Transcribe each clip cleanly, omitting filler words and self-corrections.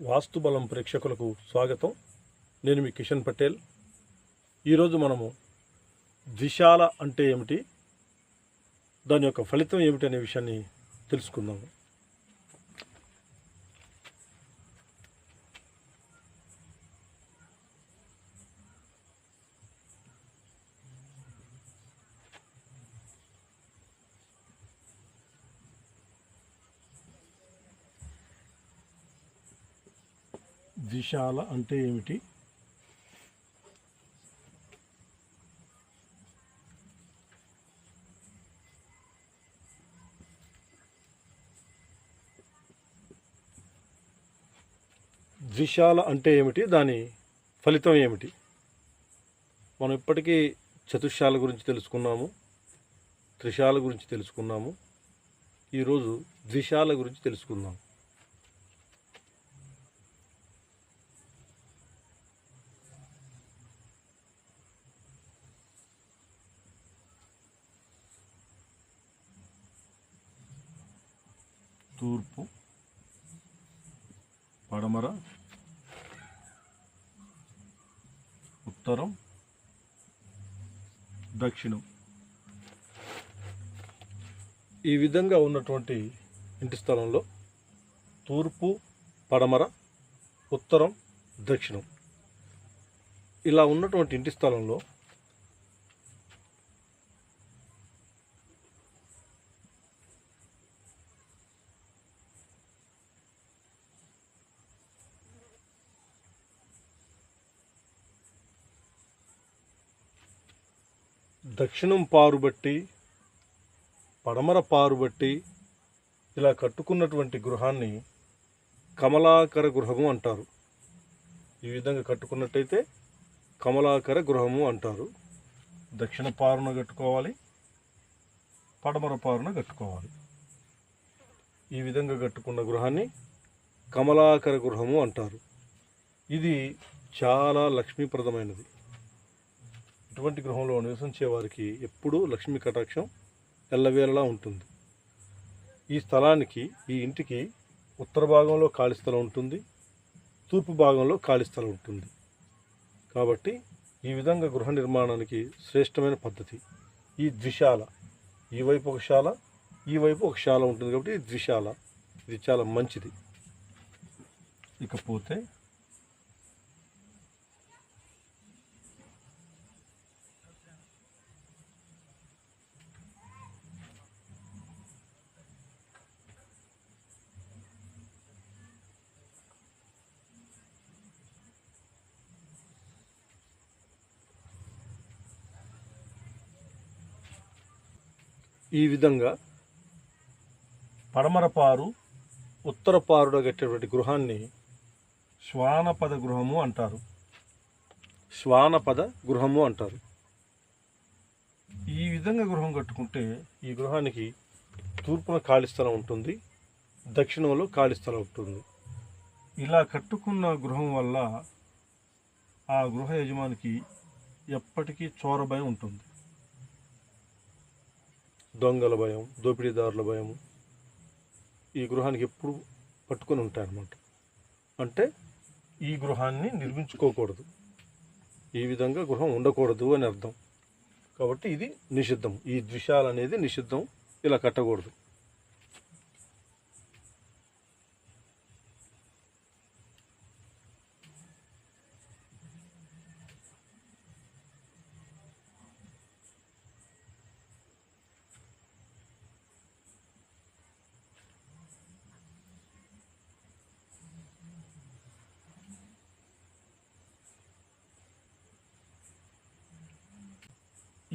వాస్తుబలం ప్రేక్షకులకు స్వాగతం. నేను మీ కిషన్ పటేల్. ఈరోజు మనము ద్విశాల అంటే ఏమిటి, దాని యొక్క ఫలితం ఏమిటి అనే విషయాన్ని తెలుసుకుందాము. ద్విశాల అంటే ఏమిటి? ద్విశాల అంటే ఏమిటి, దాని ఫలితం ఏమిటి? మనం ఇప్పటికీ చతుశాల గురించి తెలుసుకున్నాము, త్రిశాల గురించి తెలుసుకున్నాము. ఈరోజు ద్విశాల గురించి తెలుసుకుందాం. తూర్పు, పడమర, ఉత్తరం, దక్షిణం ఈ విధంగా ఉన్నటువంటి ఇంటి స్థలంలో తూర్పు, పడమర, ఉత్తరం, దక్షిణం ఇలా ఉన్నటువంటి ఇంటి స్థలంలో దక్షిణం పారుబట్టి, పడమర పారుబట్టి ఇలా కట్టుకున్నటువంటి గృహాన్ని కమలాకర గృహము అంటారు. ఈ విధంగా కట్టుకున్నట్టయితే కమలాకర గృహము అంటారు. దక్షిణ పారున కట్టుకోవాలి, పడమర పారున కట్టుకోవాలి. ఈ విధంగా కట్టుకున్న గృహాన్ని కమలాకర గృహము అంటారు. ఇది చాలా లక్ష్మీప్రదమైనది. ఇటువంటి గృహంలో నివసించే వారికి ఎప్పుడూ లక్ష్మీ కటాక్షం ఎల్లవేళలా ఉంటుంది. ఈ స్థలానికి, ఈ ఇంటికి ఉత్తర భాగంలో ఖాళీ స్థలం ఉంటుంది, తూర్పు భాగంలో ఖాళీ స్థలం ఉంటుంది. కాబట్టి ఈ విధంగా గృహ నిర్మాణానికి శ్రేష్టమైన పద్ధతి ఈ ద్విశాల. ఈ వైపు ఒక శాల, ఈ వైపు ఒక శాల ఉంటుంది. కాబట్టి ఇది ద్విశాల. ఇది చాలా మంచిది. ఇకపోతే ఈ విధంగా పడమర పారు, ఉత్తర పారులో కట్టేటువంటి గృహాన్ని శ్వానపద గృహము అంటారు. శ్వానపద గృహము అంటారు. ఈ విధంగా గృహం కట్టుకుంటే ఈ గృహానికి తూర్పున ఖాళీ స్థలం ఉంటుంది, దక్షిణంలో ఖాళీ స్థలం ఉంటుంది. ఇలా కట్టుకున్న గృహం వల్ల ఆ గృహ యజమానికి ఎప్పటికీ చోర భయం ఉంటుంది. దొంగల భయం, దోపిడీదారుల భయం ఈ గృహానికి ఎప్పుడు పట్టుకొని ఉంటాయన్నమాట. అంటే ఈ గృహాన్ని నిర్మించుకోకూడదు, ఈ విధంగా గృహం ఉండకూడదు అని అర్థం. కాబట్టి ఇది నిషిద్ధం. ఈ ద్విశాల అనేది నిషిద్ధం. ఇలా కట్టకూడదు.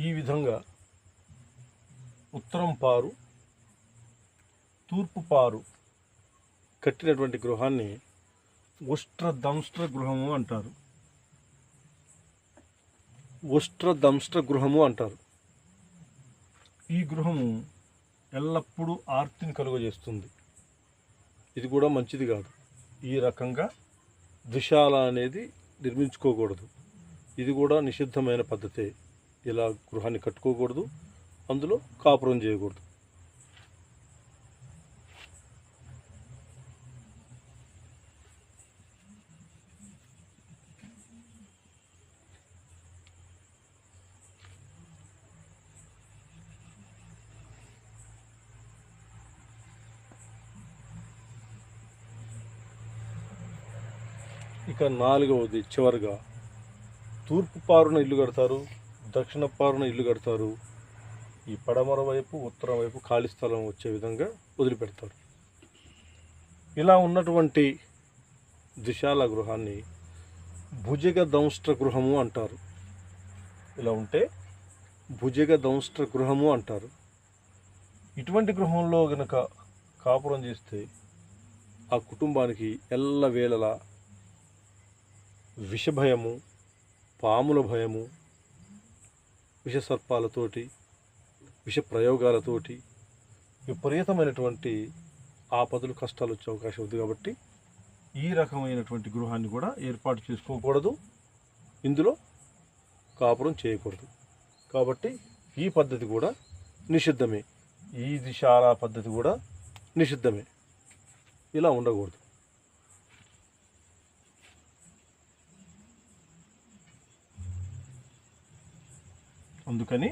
ఈ విధంగా ఉత్తరం పారు, తూర్పు పారు కట్టినటువంటి గృహాన్ని ఉష్ట్రదంష్ట్ర గృహము అంటారు. ఉష్ట్రదంష్ట్ర గృహము అంటారు. ఈ గృహము ఎల్లప్పుడూ ఆర్తిని కలుగజేస్తుంది. ఇది కూడా మంచిది కాదు. ఈ రకంగా ద్విశాల అనేది నిర్మించుకోకూడదు. ఇది కూడా నిషిద్ధమైన పద్ధతే. ఇలా గృహాన్ని కట్టుకోకూడదు, అందులో కాపురం చేయకూడదు. ఇక 4వది చివరిగా తూర్పు పారున ఇల్లు కడతారు, దక్షిణ పారున ఇల్లు కడతారు. ఈ పడమర వైపు ఉత్తరం వైపు ఖాళీ స్థలం వచ్చే విధంగా వదిలిపెడతారు. ఇలా ఉన్నటువంటి దిశాల గృహాన్ని భుజగ దంష్ట్ర గృహము అంటారు. ఇలా ఉంటే భుజగ దంష్ట్ర గృహము అంటారు. ఇటువంటి గృహంలో గనక కాపురం చేస్తే ఆ కుటుంబానికి ఎల్లవేళలా విషభయము, పాముల భయము, విషసర్పాలతోటి, విష ప్రయోగాలతోటి విపరీతమైనటువంటి ఆపదలు, కష్టాలు వచ్చే అవకాశం ఉంది. కాబట్టి ఈ రకమైనటువంటి గృహాన్ని కూడా ఏర్పాటు చేసుకోకూడదు, ఇందులో కాపురం చేయకూడదు. కాబట్టి ఈ పద్ధతి కూడా నిషిద్ధమే. ఈ దిశాల పద్ధతి కూడా నిషిద్ధమే. ఇలా ఉండకూడదు. అందుకని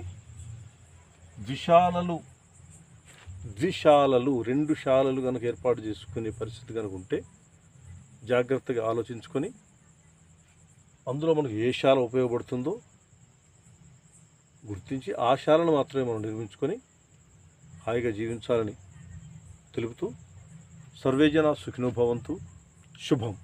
ద్విశాలలు 2 శాలలు కనుక ఏర్పాటు చేసుకునే పరిస్థితి కనుక ఉంటే జాగ్రత్తగా ఆలోచించుకొని అందులో మనకు ఏ శాల ఉపయోగపడుతుందో గుర్తించి ఆ శాలను మాత్రమే మనం నిర్మించుకొని హాయిగా జీవించాలని తెలుపుతూ సర్వే జనా సుఖినో భవంతు. శుభం.